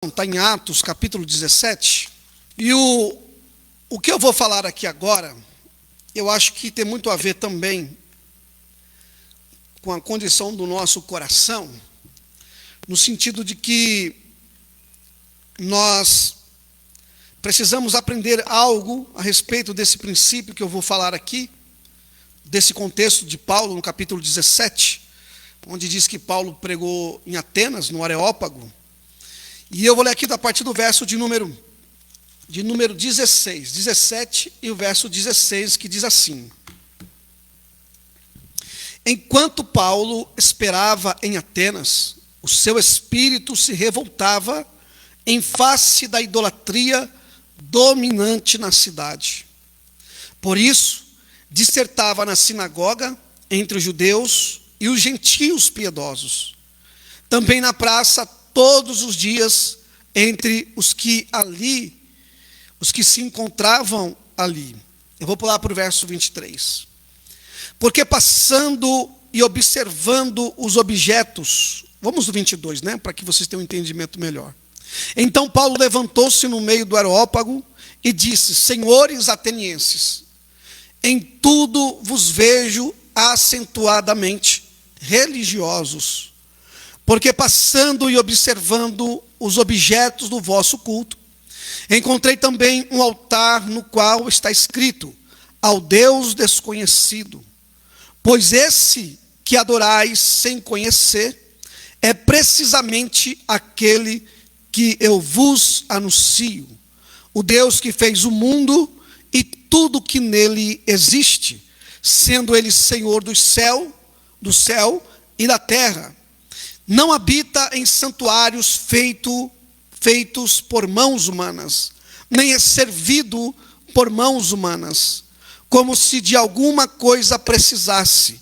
Está em Atos, capítulo 17. E o que eu vou falar aqui agora, eu acho que tem muito a ver também com a condição do nosso coração, no sentido de que nós precisamos aprender algo a respeito desse princípio que eu vou falar aqui, desse contexto de Paulo, no capítulo 17, onde diz que Paulo pregou em Atenas, no Areópago. E eu vou ler aqui a partir do verso de número 16, 17 e o verso 16, que diz assim: Enquanto Paulo esperava em Atenas, o seu espírito se revoltava em face da idolatria dominante na cidade. Por isso, dissertava na sinagoga entre os judeus e os gentios piedosos. Também na praça, todos os dias, entre os que se encontravam ali. Eu vou pular para o verso 23. Porque passando e observando os objetos, vamos no 22, para que vocês tenham um entendimento melhor. Então Paulo levantou-se no meio do Areópago e disse: Senhores atenienses, em tudo vos vejo acentuadamente religiosos, porque passando e observando os objetos do vosso culto, encontrei também um altar no qual está escrito: ao Deus desconhecido. Pois esse que adorais sem conhecer é precisamente aquele que eu vos anuncio, o Deus que fez o mundo e tudo que nele existe, sendo ele Senhor do céu e da terra. Não habita em santuários feitos por mãos humanas, nem é servido por mãos humanas, como se de alguma coisa precisasse,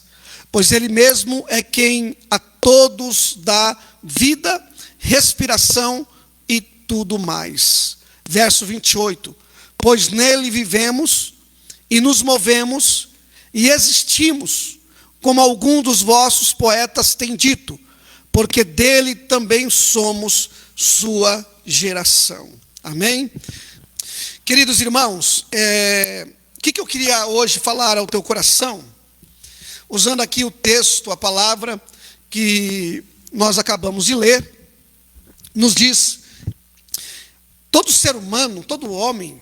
pois ele mesmo é quem a todos dá vida, respiração e tudo mais. Verso 28. Pois nele vivemos e nos movemos e existimos, como algum dos vossos poetas tem dito, porque dele também somos sua geração. Amém? Queridos irmãos, o que eu queria hoje falar ao teu coração, usando aqui o texto, a palavra que nós acabamos de ler, nos diz: todo ser humano, todo homem,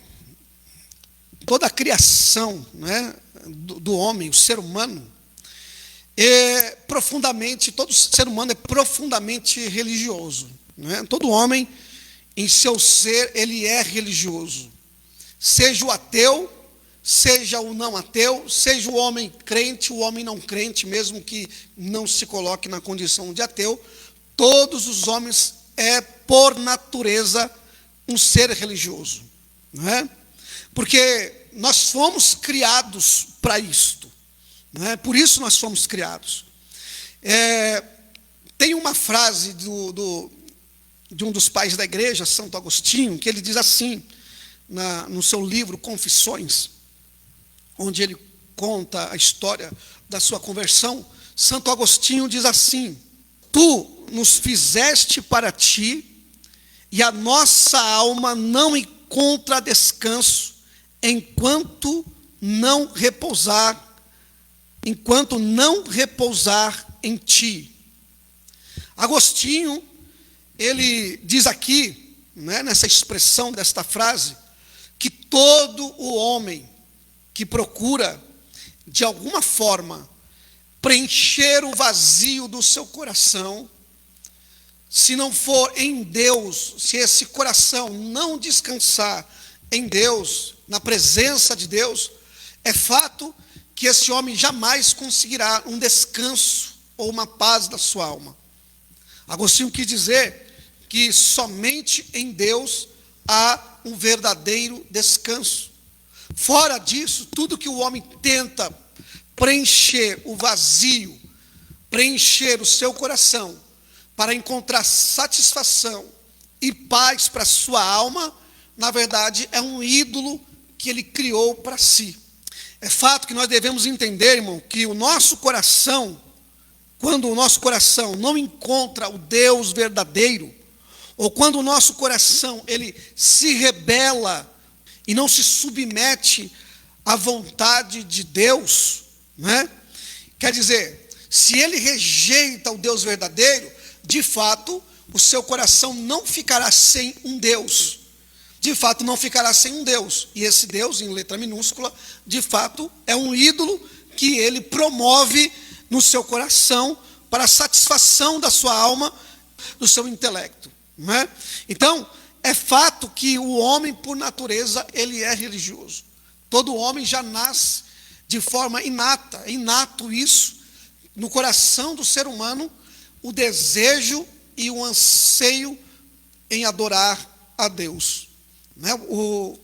toda a criação, do homem, o ser humano, todo ser humano é profundamente religioso. Todo homem, em seu ser, ele é religioso. Seja o ateu, seja o não ateu, seja o homem crente, o homem não crente, mesmo que não se coloque na condição de ateu, todos os homens por natureza, um ser religioso. Porque nós fomos criados para isto. Por isso nós fomos criados. Tem uma frase de um dos pais da igreja, Santo Agostinho, que ele diz assim, no seu livro Confissões, onde ele conta a história da sua conversão. Santo Agostinho diz assim: Tu nos fizeste para ti, e a nossa alma não encontra descanso enquanto não repousar em ti. Agostinho, ele diz aqui, nessa expressão desta frase, que todo o homem que procura, de alguma forma, preencher o vazio do seu coração, se não for em Deus, se esse coração não descansar em Deus, na presença de Deus, é fato que esse homem jamais conseguirá um descanso ou uma paz da sua alma. Agostinho quis dizer que somente em Deus há um verdadeiro descanso. Fora disso, tudo que o homem tenta preencher o vazio, preencher o seu coração, para encontrar satisfação e paz para a sua alma, na verdade é um ídolo que ele criou para si. É fato que nós devemos entender, irmão, que o nosso coração, quando o nosso coração não encontra o Deus verdadeiro, ou quando o nosso coração ele se rebela e não se submete à vontade de Deus, né? Quer dizer, se ele rejeita o Deus verdadeiro, de fato, o seu coração não ficará sem um Deus. De fato, não ficará sem um Deus. E esse Deus, em letra minúscula, de fato, é um ídolo que ele promove no seu coração para a satisfação da sua alma, do seu intelecto, não é? Então, é fato que o homem, por natureza, ele é religioso. Todo homem já nasce de forma inata, é inato isso, no coração do ser humano, o desejo e o anseio em adorar a Deus. Né? O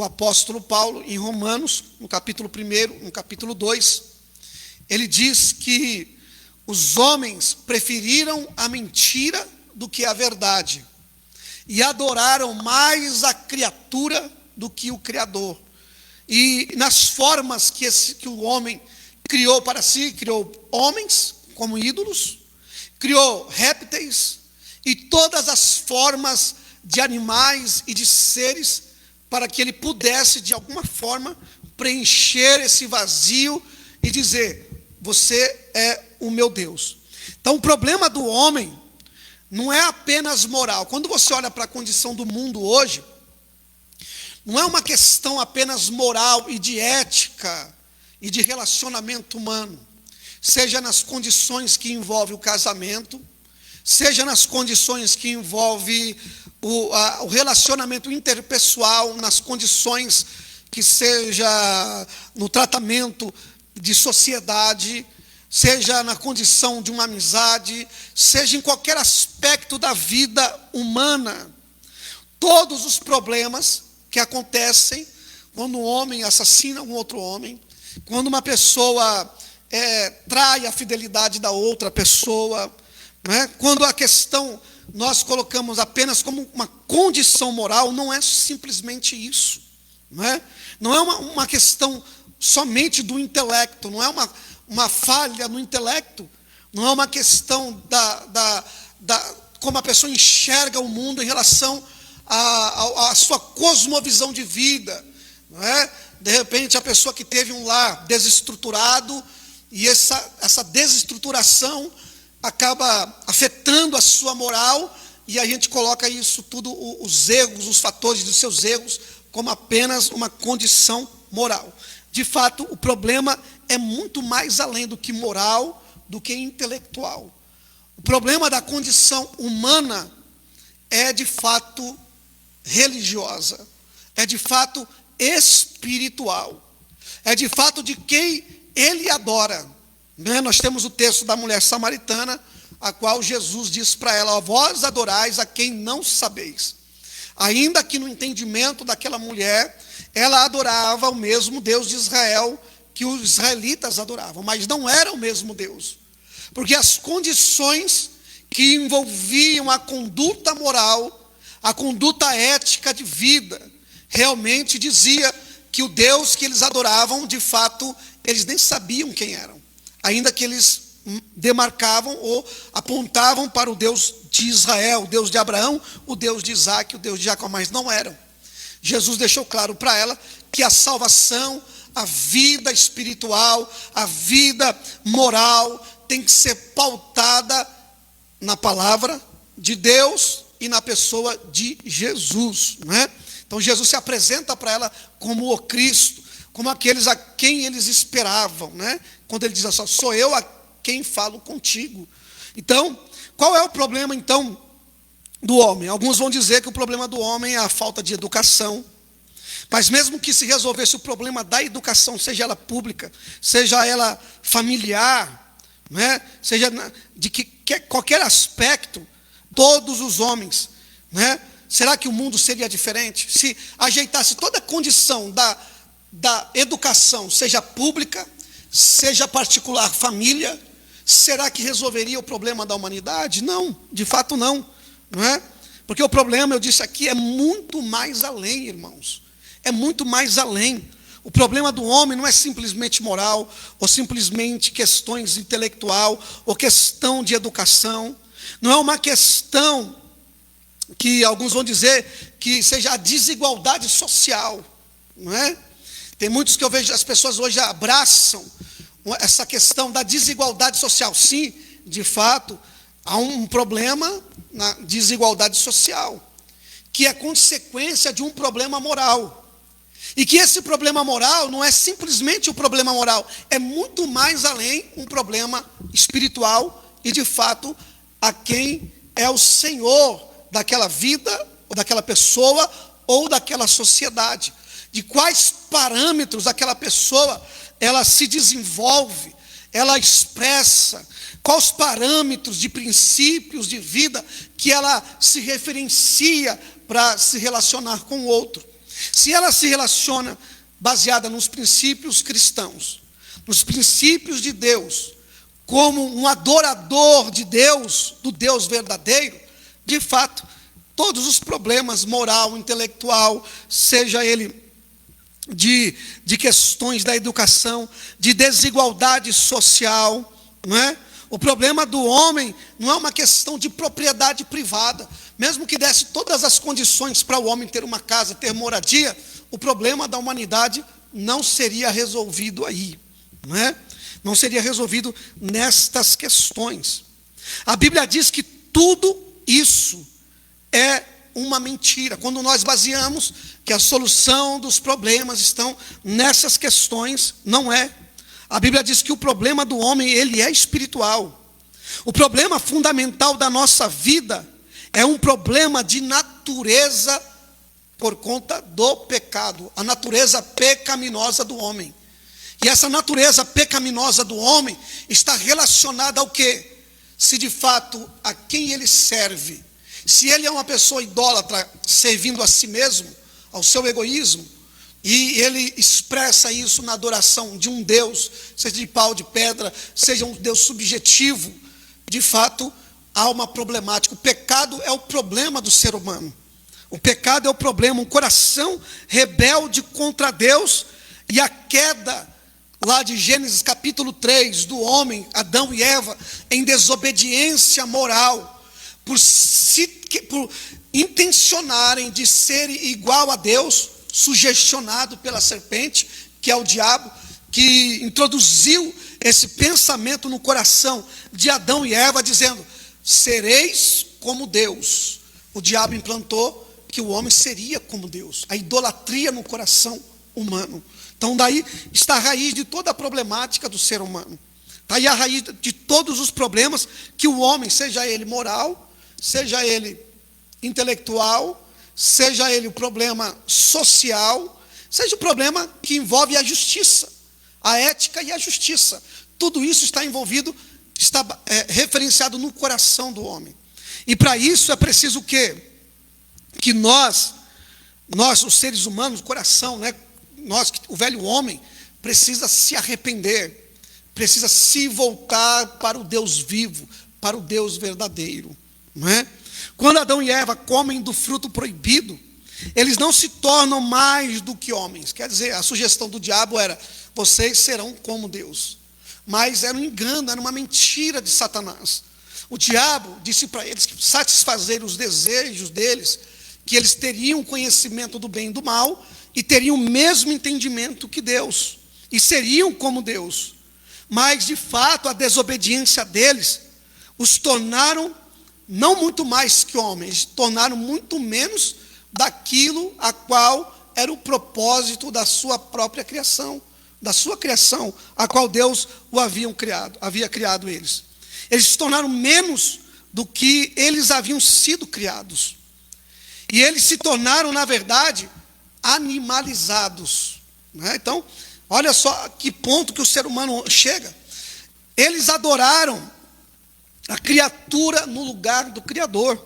apóstolo Paulo, em Romanos, no capítulo 1, no capítulo 2, ele diz que os homens preferiram a mentira do que a verdade, e adoraram mais a criatura do que o Criador. E nas formas que o homem criou para si, criou homens como ídolos, criou répteis e todas as formas de animais e de seres para que ele pudesse, de alguma forma, preencher esse vazio e dizer: você é o meu Deus. Então, o problema do homem não é apenas moral. Quando você olha para a condição do mundo hoje, não é uma questão apenas moral e de ética e de relacionamento humano, seja nas condições que envolve o casamento, seja nas condições que envolve o relacionamento interpessoal, nas condições que seja no tratamento de sociedade, seja na condição de uma amizade, seja em qualquer aspecto da vida humana. Todos os problemas que acontecem quando um homem assassina um outro homem, quando uma pessoa trai a fidelidade da outra pessoa, né? Quando a questão nós colocamos apenas como uma condição moral, não é simplesmente isso, não é uma questão somente do intelecto, não é uma falha no intelecto, não é uma questão como a pessoa enxerga o mundo em relação à sua cosmovisão de vida, não é? De repente, a pessoa que teve um lar desestruturado, e essa desestruturação acaba afetando a sua moral, e a gente coloca isso tudo, os erros, os fatores dos seus erros, como apenas uma condição moral. De fato, o problema é muito mais além do que moral, do que intelectual. O problema da condição humana é de fato religiosa, é de fato espiritual, é de fato de quem ele adora. Nós temos o texto da mulher samaritana, a qual Jesus diz para ela: vós adorais a quem não sabeis. Ainda que no entendimento daquela mulher, ela adorava o mesmo Deus de Israel que os israelitas adoravam, mas não era o mesmo Deus, porque as condições que envolviam a conduta moral, a conduta ética de vida, realmente dizia que o Deus que eles adoravam, de fato, eles nem sabiam quem eram, ainda que eles demarcavam ou apontavam para o Deus de Israel, o Deus de Abraão, o Deus de Isaac, o Deus de Jacó, mas não eram. Jesus deixou claro para ela que a salvação, a vida espiritual, a vida moral tem que ser pautada na palavra de Deus e na pessoa de Jesus, não é? Então Jesus se apresenta para ela como o Cristo, como aqueles a quem eles esperavam, né? Quando ele diz assim: sou eu a quem falo contigo. Então, qual é o problema então do homem? Alguns vão dizer que o problema do homem é a falta de educação. Mas mesmo que se resolvesse o problema da educação, seja ela pública, seja ela familiar, né? Seja de qualquer aspecto, todos os homens, né? Será que o mundo seria diferente? Se ajeitasse toda a condição da educação, seja pública, seja particular, família, será que resolveria o problema da humanidade? Não, de fato não, não é? Porque o problema, eu disse aqui, é muito mais além, irmãos. É muito mais além. O problema do homem não é simplesmente moral, ou simplesmente questões intelectual, ou questão de educação. Não é uma questão que alguns vão dizer que seja a desigualdade social, não é? Tem muitos que eu vejo, as pessoas hoje abraçam essa questão da desigualdade social. Sim, de fato, há um problema na desigualdade social, que é consequência de um problema moral. E que esse problema moral não é simplesmente um problema moral, é muito mais além um problema espiritual e, de fato, a quem é o Senhor daquela vida, ou daquela pessoa, ou daquela sociedade. De quais parâmetros aquela pessoa, ela se desenvolve, ela expressa, quais parâmetros de princípios de vida que ela se referencia para se relacionar com o outro. Se ela se relaciona baseada nos princípios cristãos, nos princípios de Deus, como um adorador de Deus, do Deus verdadeiro, de fato, todos os problemas moral, intelectual, seja ele de questões da educação, de desigualdade social, não é? O problema do homem não é uma questão de propriedade privada. Mesmo que desse todas as condições para o homem ter uma casa, ter moradia, o problema da humanidade não seria resolvido aí, não é? Não seria resolvido nestas questões. A Bíblia diz que tudo isso é uma mentira. Quando nós baseamos que a solução dos problemas estão nessas questões, não é. A Bíblia diz que o problema do homem, ele é espiritual. O problema fundamental da nossa vida é um problema de natureza por conta do pecado, a natureza pecaminosa do homem. E essa natureza pecaminosa do homem está relacionada ao quê? Se de fato a quem ele serve. Se ele é uma pessoa idólatra, servindo a si mesmo, ao seu egoísmo, e ele expressa isso na adoração de um Deus, seja de pau, de pedra, seja um Deus subjetivo, de fato, há uma problemática. O pecado é o problema do ser humano. O pecado é o problema, um coração rebelde contra Deus, e a queda lá de Gênesis capítulo 3, do homem, Adão e Eva, em desobediência moral, por intencionarem de ser igual a Deus, sugestionado pela serpente, que é o diabo, que introduziu esse pensamento no coração de Adão e Eva, dizendo: sereis como Deus. O diabo implantou que o homem seria como Deus, a idolatria no coração humano. Então daí está a raiz de toda a problemática do ser humano. Está aí a raiz de todos os problemas que o homem, seja ele moral, seja ele intelectual, seja ele o problema social, seja o problema que envolve a justiça, a ética e a justiça. Tudo isso está envolvido, está referenciado no coração do homem. E para isso é preciso o quê? Que nós, os seres humanos, o coração, né? O velho homem, precisa se arrepender, precisa se voltar para o Deus vivo, para o Deus verdadeiro, não é? Quando Adão e Eva comem do fruto proibido, eles não se tornam mais do que homens. Quer dizer, a sugestão do diabo era: vocês serão como Deus. Mas era um engano, era uma mentira de Satanás. O diabo disse para eles que satisfazer os desejos deles, que eles teriam conhecimento do bem e do mal, e teriam o mesmo entendimento que Deus, e seriam como Deus. Mas, de fato, a desobediência deles os tornaram não muito mais que homens, tornaram muito menos daquilo a qual era o propósito da sua própria criação, da sua criação, a qual Deus havia criado eles. Eles se tornaram menos do que eles haviam sido criados. E eles se tornaram, na verdade, animalizados, né? Então, olha só que ponto que o ser humano chega. Eles adoraram a criatura no lugar do Criador.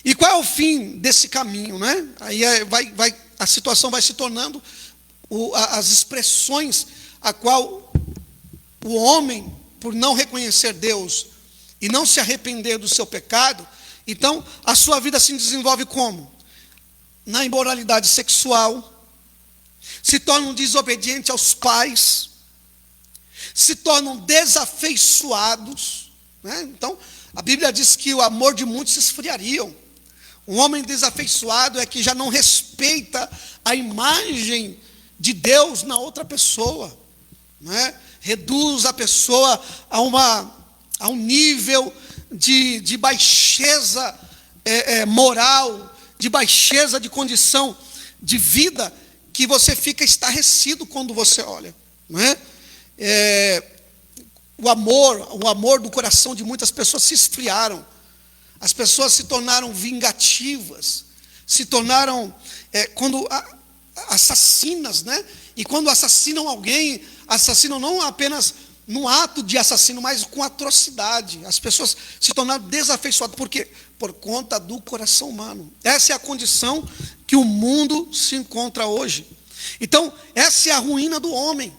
E qual é o fim desse caminho, né? Aí a situação vai se tornando as expressões a qual o homem, por não reconhecer Deus e não se arrepender do seu pecado, então a sua vida se desenvolve como? Na imoralidade sexual, se tornam desobedientes aos pais, se tornam desafeiçoados, né? Então, a Bíblia diz que o amor de muitos se esfriariam. Um homem desafeiçoado é que já não respeita a imagem de Deus na outra pessoa, né? Reduz a pessoa a um nível de baixeza moral, de baixeza de condição de vida, que você fica estarrecido quando você olha, não é? O amor do coração de muitas pessoas se esfriaram. As pessoas se tornaram vingativas, se tornaram assassinas, né? E quando assassinam alguém, assassinam não apenas num ato de assassino, mas com atrocidade. As pessoas se tornaram desafeiçoadas. Por quê? Por conta do coração humano. Essa é a condição que o mundo se encontra hoje. Então, essa é a ruína do homem.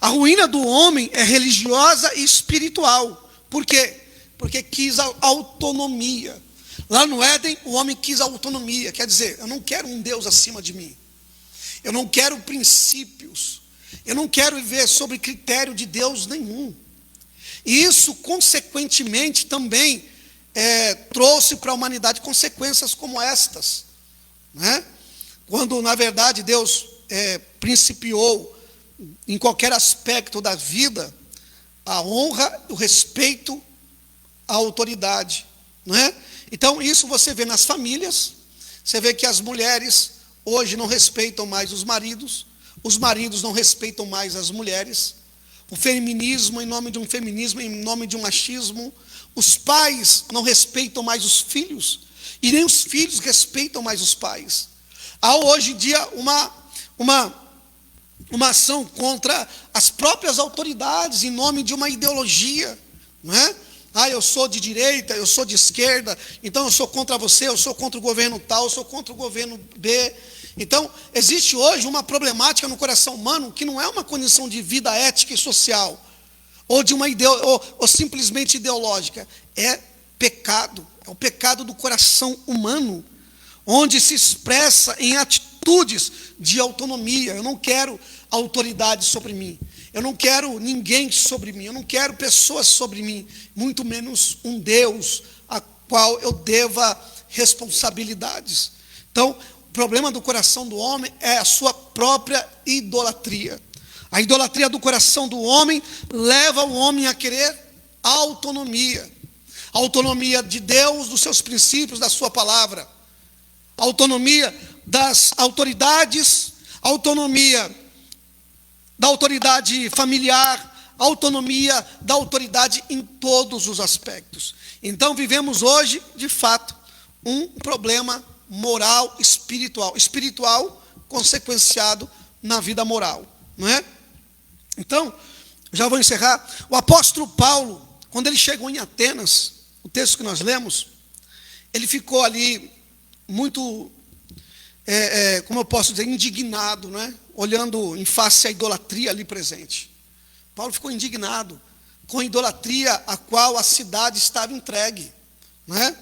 A ruína do homem é religiosa e espiritual. Por quê? Porque quis a autonomia. Lá no Éden, o homem quis a autonomia. Quer dizer, eu não quero um Deus acima de mim. Eu não quero princípios. Eu não quero viver sobre critério de Deus nenhum. E isso, consequentemente, também trouxe para a humanidade consequências como estas, né? Quando, na verdade, Deus principiou em qualquer aspecto da vida a honra, o respeito à autoridade, não é? Então, isso você vê nas famílias. Você vê que as mulheres hoje não respeitam mais os maridos não respeitam mais as mulheres, o feminismo, em nome de um feminismo, em nome de um machismo. Os pais não respeitam mais os filhos, e nem os filhos respeitam mais os pais. Há hoje em dia uma ação contra as próprias autoridades, em nome de uma ideologia, não é? Eu sou de direita, eu sou de esquerda, então eu sou contra você, eu sou contra o governo tal, eu sou contra o governo B. Então, existe hoje uma problemática no coração humano que não é uma condição de vida ética e social, ou de ou simplesmente ideológica. É pecado, é o pecado do coração humano, onde se expressa em atitudes de autonomia. Eu não quero autoridade sobre mim, eu não quero ninguém sobre mim, eu não quero pessoas sobre mim, muito menos um Deus a qual eu deva responsabilidades. Então, o problema do coração do homem é a sua própria idolatria. A idolatria do coração do homem leva o homem a querer autonomia. A autonomia de Deus, dos seus princípios, da sua palavra. A autonomia das autoridades, a autonomia da autoridade familiar, a autonomia da autoridade em todos os aspectos. Então vivemos hoje, de fato, um problema moral, espiritual consequenciado na vida moral, não é? Então, já vou encerrar. O apóstolo Paulo, quando ele chegou em Atenas, o texto que nós lemos, ele ficou ali muito, como eu posso dizer, indignado, não é? Olhando em face à idolatria ali presente. Paulo ficou indignado com a idolatria a qual a cidade estava entregue, não é?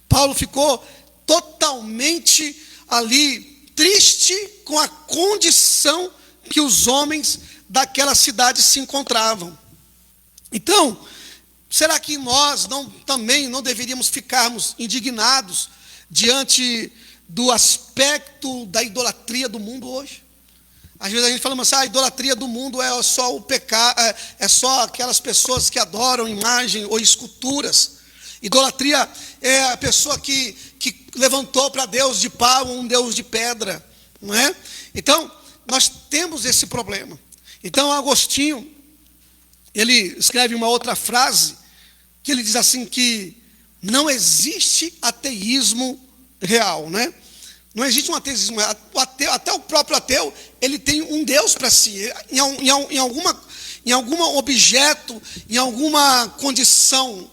Paulo ficou totalmente ali triste com a condição que os homens daquela cidade se encontravam. Então, será que nós também não deveríamos ficarmos indignados diante do aspecto da idolatria do mundo hoje? Às vezes a gente fala assim, a idolatria do mundo é só o pecado, é só aquelas pessoas que adoram imagem ou esculturas. Idolatria é a pessoa que levantou para Deus de pau um Deus de pedra, não é? Então, nós temos esse problema. Então, Agostinho, ele escreve uma outra frase, que ele diz assim, que não existe ateísmo real, né? Não existe um ateísmo real. Até o próprio ateu, ele tem um Deus para si. Em algum objeto, em alguma condição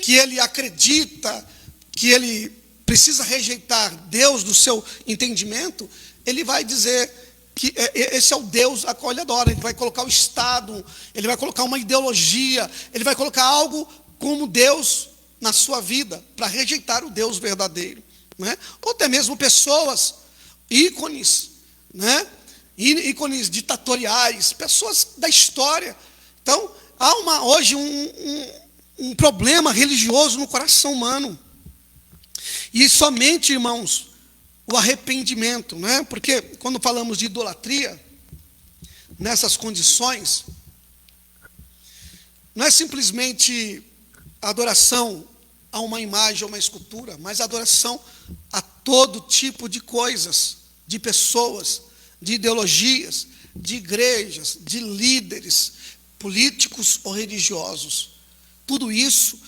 que ele acredita, que ele precisa rejeitar Deus do seu entendimento, ele vai dizer que esse é o Deus a qual ele adora. Ele vai colocar o Estado, ele vai colocar uma ideologia, ele vai colocar algo como Deus na sua vida, para rejeitar o Deus verdadeiro, né? Ou até mesmo pessoas, ícones, né? Ícones ditatoriais, pessoas da história. Então, há hoje um problema religioso no coração humano. E somente, irmãos, o arrependimento, né? Porque quando falamos de idolatria, nessas condições, não é simplesmente a adoração a uma imagem, a uma escultura, mas a adoração a todo tipo de coisas, de pessoas, de ideologias, de igrejas, de líderes, políticos ou religiosos. Tudo isso,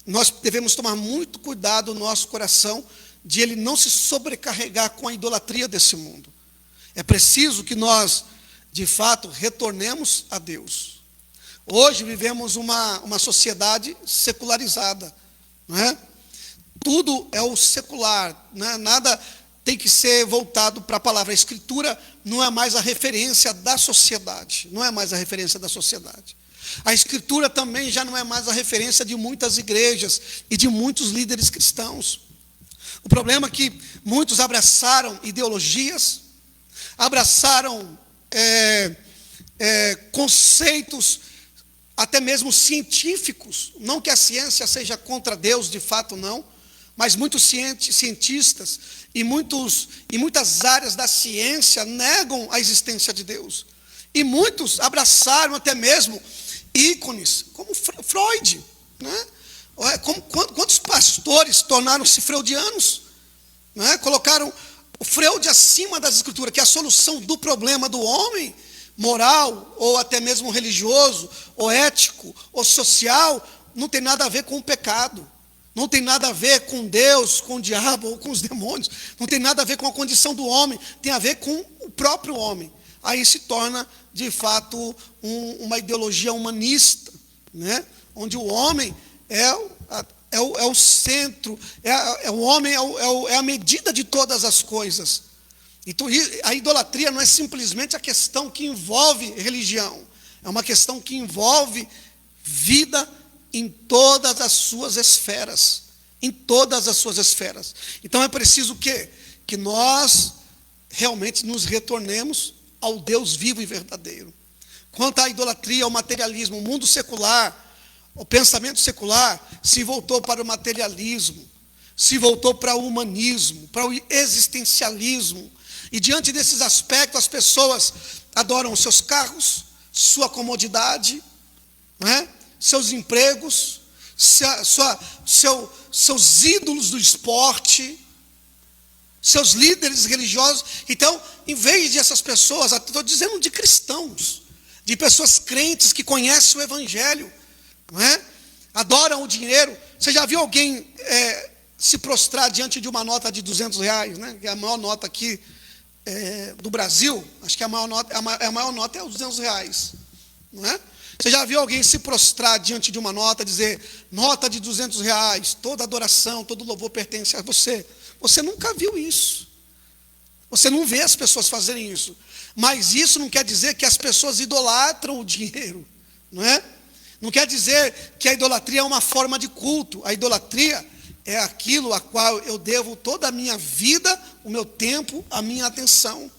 nós devemos tomar muito cuidado no nosso coração, de ele não se sobrecarregar com a idolatria desse mundo. É preciso que nós, de fato, retornemos a Deus. Hoje vivemos uma sociedade secularizada, não é? Tudo é o secular, né? Nada tem que ser voltado para a palavra. A Escritura não é mais a referência da sociedade, não é mais a referência da sociedade. A Escritura também já não é mais a referência de muitas igrejas e de muitos líderes cristãos. O problema é que muitos abraçaram ideologias, abraçaram conceitos até mesmo científicos. Não que a ciência seja contra Deus, de fato não, mas muitos cientistas e muitas áreas da ciência negam a existência de Deus. E muitos abraçaram até mesmo ícones, como Freud, né? Quantos pastores tornaram-se freudianos, né? Colocaram o Freud acima das Escrituras, que é a solução do problema do homem, moral, ou até mesmo religioso, ou ético, ou social, não tem nada a ver com o pecado, não tem nada a ver com Deus, com o diabo, ou com os demônios, não tem nada a ver com a condição do homem, tem a ver com o próprio homem. Aí se torna, de fato, uma ideologia humanista, né? Onde o homem é o centro, o homem é a medida de todas as coisas. Então, a idolatria não é simplesmente a questão que envolve religião, é uma questão que envolve vida em todas as suas esferas, em todas as suas esferas. Então é preciso que nós realmente nos retornemos ao Deus vivo e verdadeiro. Quanto à idolatria, ao materialismo, o mundo secular, o pensamento secular se voltou para o materialismo, se voltou para o humanismo, para o existencialismo. E diante desses aspectos, as pessoas adoram os seus carros, sua comodidade, né? Seus empregos, seus ídolos do esporte, seus líderes religiosos. Então, em vez de essas pessoas, estou dizendo de cristãos, de pessoas crentes que conhecem o Evangelho, não é? Adoram o dinheiro. Você já viu alguém se prostrar diante de uma nota de R$200, né? Que é a maior nota aqui do Brasil? Acho que a maior nota é os R$200, não é? Você já viu alguém se prostrar diante de uma nota, dizer, nota de R$200, toda adoração, todo louvor pertence a você? Você nunca viu isso. Você não vê as pessoas fazerem isso. Mas isso não quer dizer que as pessoas idolatram o dinheiro, não é? Não quer dizer que a idolatria é uma forma de culto. A idolatria é aquilo a qual eu devo toda a minha vida, o meu tempo, a minha atenção.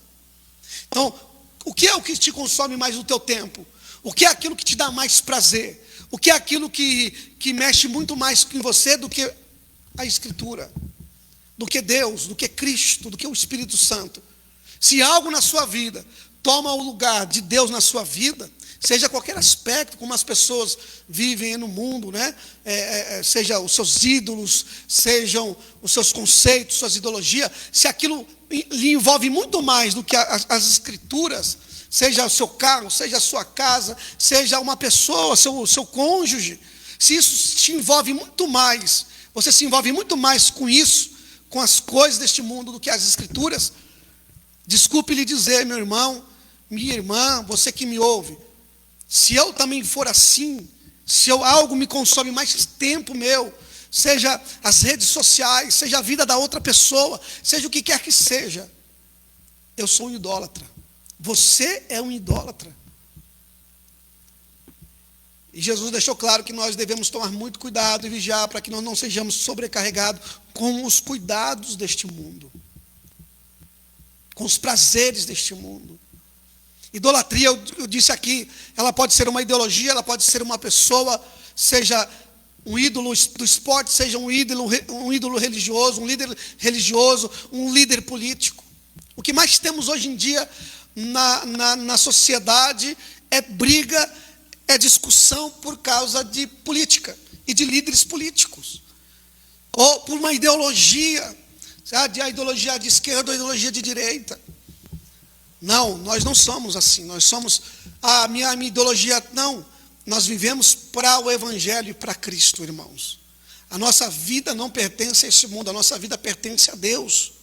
Então, o que é o que te consome mais o teu tempo? O que é aquilo que te dá mais prazer? O que é aquilo que mexe muito mais em você do que a Escritura? Do que Deus, do que Cristo, do que o Espírito Santo? Se algo na sua vida toma o lugar de Deus na sua vida, seja qualquer aspecto, como as pessoas vivem no mundo, né? Seja os seus ídolos, sejam os seus conceitos, suas ideologias, se aquilo lhe envolve muito mais do que as Escrituras, seja o seu carro, seja a sua casa, seja uma pessoa, seu cônjuge, se isso te envolve muito mais, você se envolve muito mais com isso, com as coisas deste mundo do que as Escrituras, desculpe lhe dizer, meu irmão, minha irmã, você que me ouve, se eu também for assim, se algo me consome mais tempo meu, seja as redes sociais, seja a vida da outra pessoa, seja o que quer que seja, eu sou um idólatra. Você é um idólatra. E Jesus deixou claro que nós devemos tomar muito cuidado e vigiar para que nós não sejamos sobrecarregados com os cuidados deste mundo, com os prazeres deste mundo. Idolatria, eu disse aqui, ela pode ser uma ideologia, ela pode ser uma pessoa, seja um ídolo do esporte, seja um ídolo religioso, um líder religioso, um líder político. O que mais temos hoje em dia na sociedade é briga, é discussão por causa de política e de líderes políticos. Ou por uma ideologia, sabe? A ideologia de esquerda ou a ideologia de direita. Não, nós não somos assim. Nós somos, a minha ideologia, não. Nós vivemos para o Evangelho e para Cristo, irmãos. A nossa vida não pertence a esse mundo, a nossa vida pertence a Deus.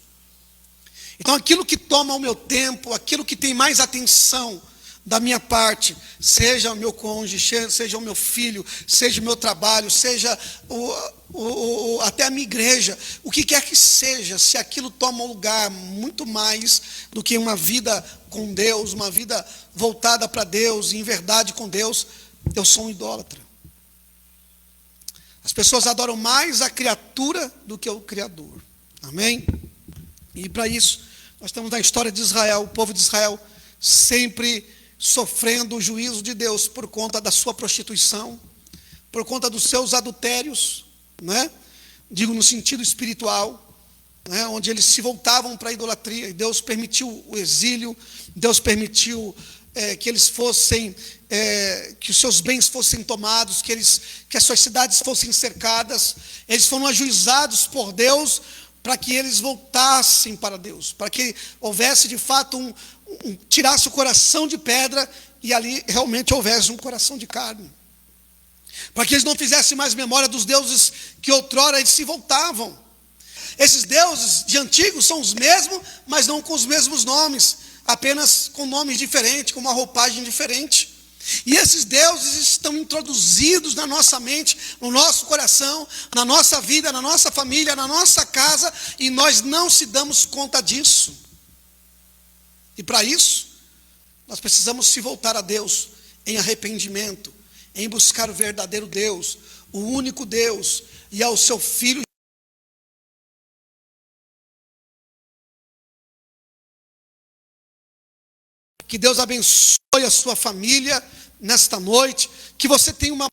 Então, aquilo que toma o meu tempo, aquilo que tem mais atenção da minha parte, seja o meu cônjuge, seja o meu filho, seja o meu trabalho, seja até a minha igreja, o que quer que seja, se aquilo toma um lugar muito mais do que uma vida com Deus, uma vida voltada para Deus, em verdade com Deus, eu sou um idólatra. As pessoas adoram mais a criatura do que o Criador. Amém? E para isso, nós estamos na história de Israel, o povo de Israel sempre sofrendo o juízo de Deus por conta da sua prostituição, por conta dos seus adultérios, né? Digo no sentido espiritual, né? Onde eles se voltavam para a idolatria, e Deus permitiu o exílio, Deus permitiu que eles fossem, que os seus bens fossem tomados, que as suas cidades fossem cercadas. Eles foram ajuizados por Deus para que eles voltassem para Deus, para que houvesse de fato tirasse o coração de pedra e ali realmente houvesse um coração de carne, para que eles não fizessem mais memória dos deuses que outrora eles se voltavam. Esses deuses de antigos são os mesmos, mas não com os mesmos nomes, apenas com nomes diferentes, com uma roupagem diferente. E esses deuses estão introduzidos na nossa mente, no nosso coração, na nossa vida, na nossa família, na nossa casa, e nós não se damos conta disso. E para isso, nós precisamos se voltar a Deus em arrependimento, em buscar o verdadeiro Deus, o único Deus, e ao seu Filho. Que Deus abençoe a sua família nesta noite, que você tenha uma